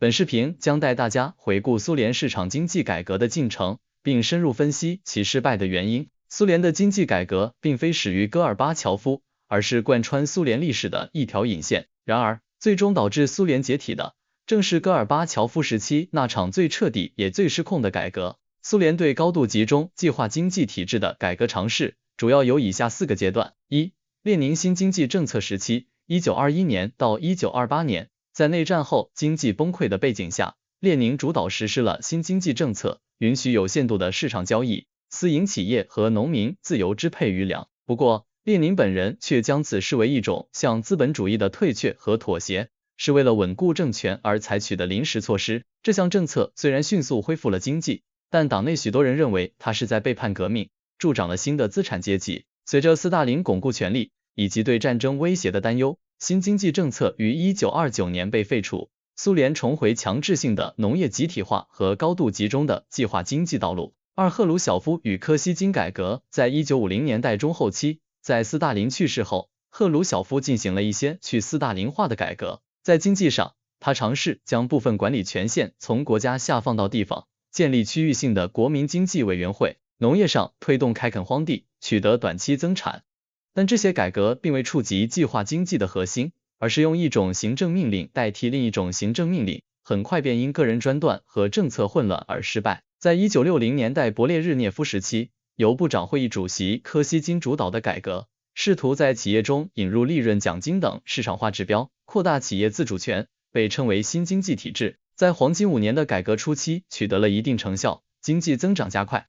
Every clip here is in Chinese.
本视频将带大家回顾苏联市场经济改革的进程，并深入分析其失败的原因。苏联的经济改革并非始于戈尔巴乔夫，而是贯穿苏联历史的一条引线。然而，最终导致苏联解体的，正是戈尔巴乔夫时期那场最彻底也最失控的改革。苏联对高度集中计划经济体制的改革尝试，主要有以下4个阶段：一、列宁新经济政策时期 ，1921年到1928年。在内战后经济崩溃的背景下，列宁主导实施了新经济政策，允许有限度的市场交易，私营企业和农民自由支配余粮。不过，列宁本人却将此视为一种向资本主义的退却和妥协，是为了稳固政权而采取的临时措施。这项政策虽然迅速恢复了经济，但党内许多人认为他是在背叛革命，助长了新的资产阶级。随着斯大林巩固权力以及对战争威胁的担忧，新经济政策于1929年被废除，苏联重回强制性的农业集体化和高度集中的计划经济道路。二、赫鲁晓夫与柯西金改革。在1950年代中后期，在斯大林去世后，赫鲁晓夫进行了一些去斯大林化的改革。在经济上，他尝试将部分管理权限从国家下放到地方，建立区域性的国民经济委员会；农业上推动开垦荒地，取得短期增产。但这些改革并未触及计划经济的核心，而是用一种行政命令代替另一种行政命令，很快便因个人专断和政策混乱而失败。在1960年代勃列日涅夫时期，由部长会议主席柯西金主导的改革，试图在企业中引入利润奖金等市场化指标，扩大企业自主权，被称为新经济体制。在黄金5年的改革初期取得了一定成效，经济增长加快。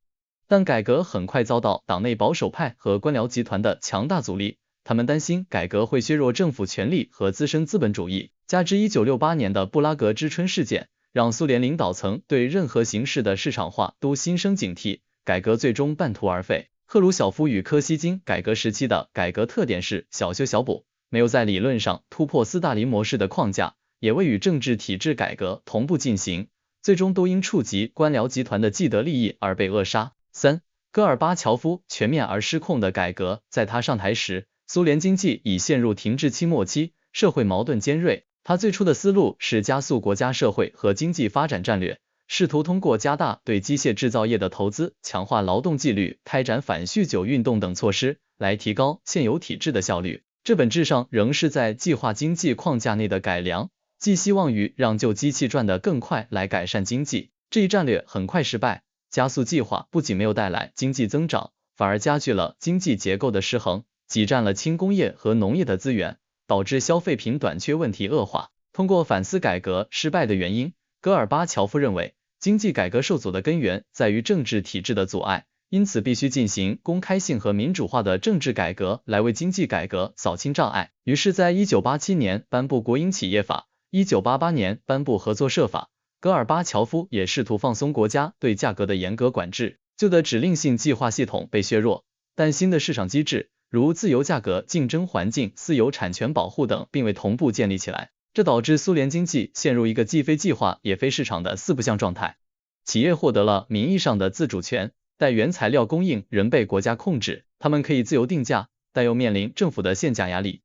但改革很快遭到党内保守派和官僚集团的强大阻力，他们担心改革会削弱政府权力和滋生资本主义。加之1968年的布拉格之春事件，让苏联领导层对任何形式的市场化都心生警惕，改革最终半途而废。赫鲁晓夫与柯西金改革时期的改革特点是小修小补，没有在理论上突破斯大林模式的框架，也未与政治体制改革同步进行，最终都因触及官僚集团的既得利益而被扼杀。3. 戈尔巴乔夫全面而失控的改革。在他上台时，苏联经济已陷入停滞期末期，社会矛盾尖锐。他最初的思路是加速国家社会和经济发展战略，试图通过加大对机械制造业的投资，强化劳动纪律，开展反酗酒运动等措施，来提高现有体制的效率。这本质上仍是在计划经济框架内的改良，寄希望于让旧机器转得更快来改善经济。这一战略很快失败。加速计划不仅没有带来经济增长，反而加剧了经济结构的失衡，挤占了轻工业和农业的资源，导致消费品短缺问题恶化。通过反思改革失败的原因，戈尔巴乔夫认为，经济改革受阻的根源在于政治体制的阻碍，因此必须进行公开性和民主化的政治改革来为经济改革扫清障碍。于是，在1987年颁布国营企业法，1988年颁布合作社法。戈尔巴乔夫也试图放松国家对价格的严格管制，旧的指令性计划系统被削弱，但新的市场机制，如自由价格竞争环境、私有产权保护等并未同步建立起来，这导致苏联经济陷入一个既非计划也非市场的四不像状态。企业获得了名义上的自主权，但原材料供应仍被国家控制，他们可以自由定价，但又面临政府的限价压力。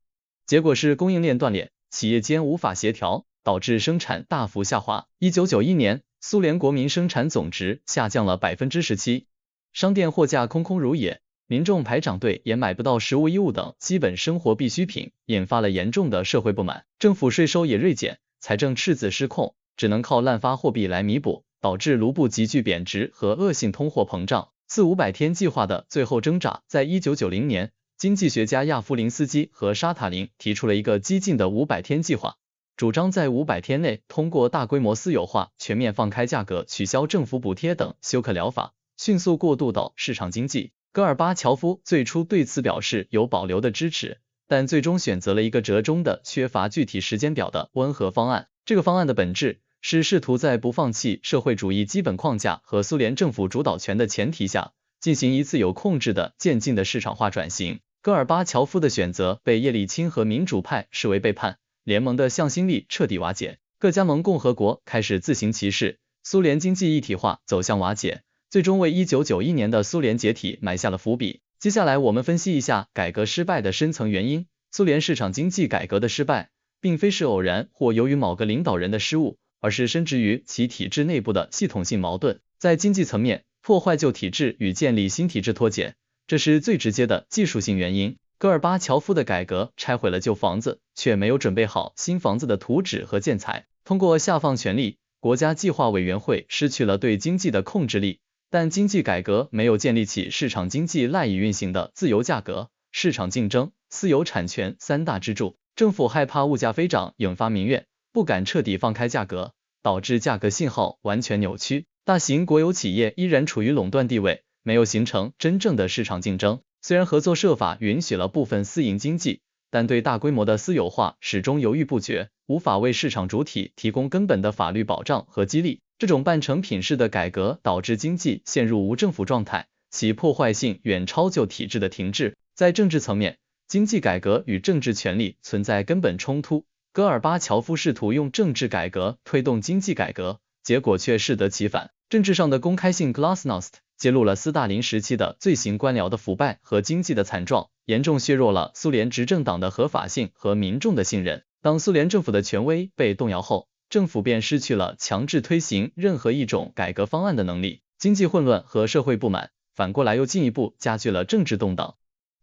结果是供应链断裂，企业间无法协调，导致生产大幅下滑。1991年，苏联国民生产总值下降了 17%， 商店货架空空如也，民众排长队也买不到食物衣物等基本生活必需品，引发了严重的社会不满。政府税收也锐减，财政赤字失控，只能靠滥发货币来弥补，导致卢布急剧贬值和恶性通货膨胀。4 500天计划的最后挣扎。在1990年，经济学家亚夫林斯基和沙塔林提出了一个激进的500天计划，主张在500天内通过大规模私有化、全面放开价格、取消政府补贴等休克疗法，迅速过渡到市场经济。戈尔巴乔夫最初对此表示有保留的支持，但最终选择了一个折中的、缺乏具体时间表的温和方案。这个方案的本质是试图在不放弃社会主义基本框架和苏联政府主导权的前提下，进行一次有控制的渐进的市场化转型。戈尔巴乔夫的选择被叶利钦和民主派视为背叛，联盟的向心力彻底瓦解，各加盟共和国开始自行其事，苏联经济一体化走向瓦解，最终为1991年的苏联解体埋下了伏笔。接下来我们分析一下改革失败的深层原因。苏联市场经济改革的失败，并非是偶然或由于某个领导人的失误，而是深植于其体制内部的系统性矛盾。在经济层面，破坏旧体制与建立新体制脱节，这是最直接的技术性原因。戈尔巴乔夫的改革拆毁了旧房子，却没有准备好新房子的图纸和建材。通过下放权力，国家计划委员会失去了对经济的控制力，但经济改革没有建立起市场经济赖以运行的自由价格、市场竞争、私有产权三大支柱。政府害怕物价飞涨引发民怨，不敢彻底放开价格，导致价格信号完全扭曲。大型国有企业依然处于垄断地位，没有形成真正的市场竞争。虽然合作社法允许了部分私营经济，但对大规模的私有化始终犹豫不决，无法为市场主体提供根本的法律保障和激励。这种半成品式的改革导致经济陷入无政府状态，其破坏性远超旧体制的停滞。在政治层面，经济改革与政治权力存在根本冲突。戈尔巴乔夫试图用政治改革推动经济改革，结果却适得其反。政治上的公开性 Glasnost 揭露了斯大林时期的罪行官僚的腐败和经济的惨状，严重削弱了苏联执政党的合法性和民众的信任。当苏联政府的权威被动摇后，政府便失去了强制推行任何一种改革方案的能力。经济混乱和社会不满，反过来又进一步加剧了政治动荡。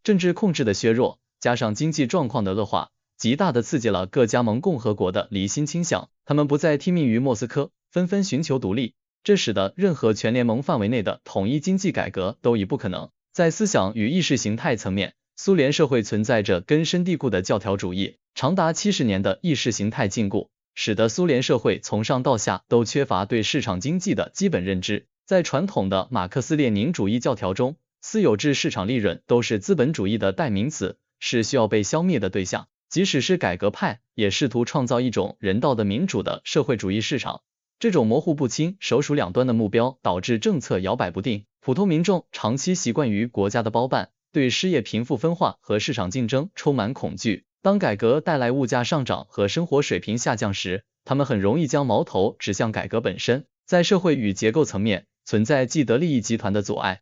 政治控制的削弱，加上经济状况的恶化，极大地刺激了各加盟共和国的离心倾向，他们不再听命于莫斯科，纷纷寻求独立。这使得任何全联盟范围内的统一经济改革都已不可能。在思想与意识形态层面，苏联社会存在着根深蒂固的教条主义，长达70年的意识形态禁锢，使得苏联社会从上到下都缺乏对市场经济的基本认知。在传统的马克思列宁主义教条中，私有制市场利润都是资本主义的代名词，是需要被消灭的对象。即使是改革派，也试图创造一种人道的民主的社会主义市场。这种模糊不清、首鼠两端的目标导致政策摇摆不定，普通民众长期习惯于国家的包办，对失业贫富分化和市场竞争充满恐惧。当改革带来物价上涨和生活水平下降时，他们很容易将矛头指向改革本身。在社会与结构层面，存在既得利益集团的阻碍。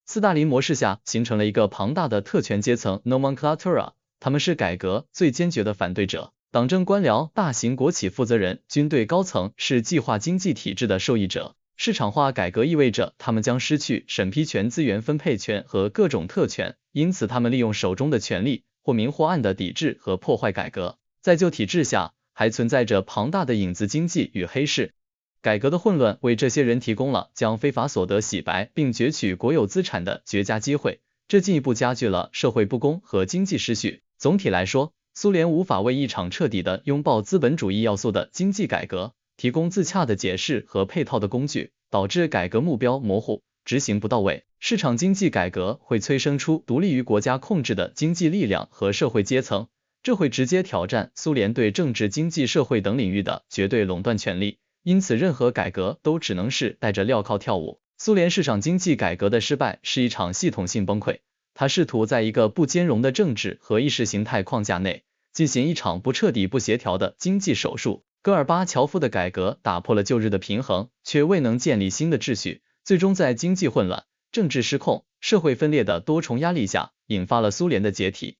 斯大林模式下形成了一个庞大的特权阶层 nomenclatura， 他们是改革最坚决的反对者。党政官僚、大型国企负责人、军队高层是计划经济体制的受益者。市场化改革意味着他们将失去审批权、资源分配权和各种特权，因此他们利用手中的权力，或明或暗地抵制和破坏改革。在旧体制下，还存在着庞大的影子经济与黑市。改革的混乱为这些人提供了将非法所得洗白并攫取国有资产的绝佳机会，这进一步加剧了社会不公和经济失序。总体来说，苏联无法为一场彻底的拥抱资本主义要素的经济改革提供自洽的解释和配套的工具，导致改革目标模糊，执行不到位。市场经济改革会催生出独立于国家控制的经济力量和社会阶层，这会直接挑战苏联对政治、经济、社会等领域的绝对垄断权力，因此任何改革都只能是带着镣铐跳舞。苏联市场经济改革的失败是一场系统性崩溃，它试图在一个不兼容的政治和意识形态框架内进行一场不彻底、不协调的经济手术。戈尔巴乔夫的改革打破了旧日的平衡，却未能建立新的秩序，最终在经济混乱、政治失控、社会分裂的多重压力下，引发了苏联的解体。